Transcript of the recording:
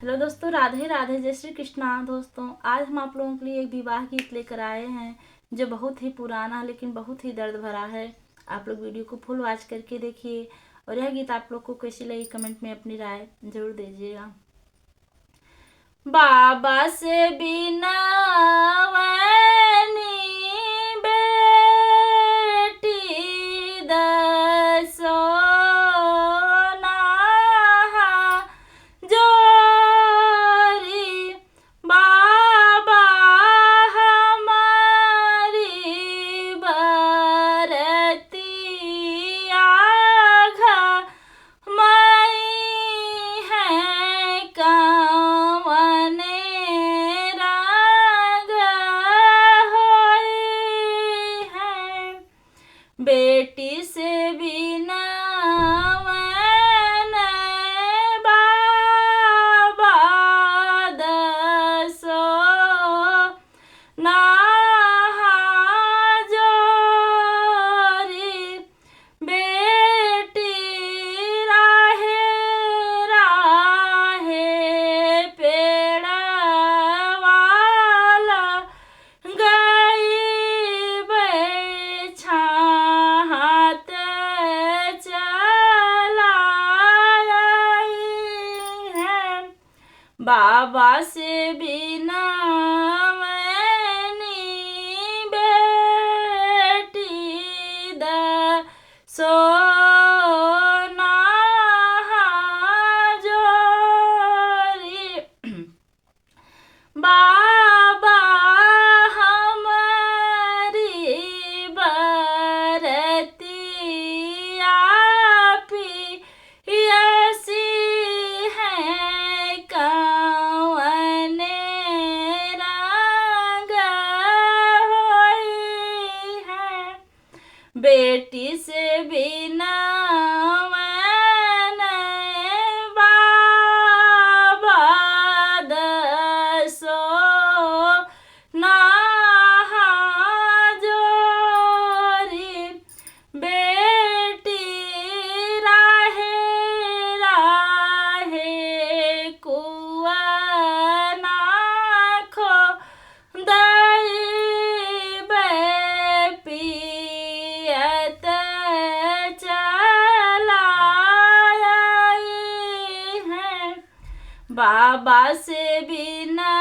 Hello दोस्तों, राधे राधे, जय श्री कृष्णा। दोस्तों, आज हम आप लोगों के लिए एक विवाह गीत लेकर आए हैं जो बहुत ही पुराना लेकिन बहुत ही दर्द भरा है। आप लोग वीडियो को फुल वॉच करके देखिए और यह गीत आप लोग को कैसी लगी कमेंट में अपनी राय जरूर दीजिएगा। बाबा से बिना बेटी दसो जोरी, बाबा हमारी बरतिया घमई है कवने रंग होई है। बेटी से बिना बाबा दसो जोरी, बेटी राहे राहे पेड़ वाला गई छात चला है। बाबा से बिना बेटी दसो जोरी, बाबा हमारी बरतिया पियसी है कवने रंग होई है। बेटी से बिना बाबा दसो जोरी, बेटी राहे राहे कुआ नाखो दई पियत चला है। बाबा से बिना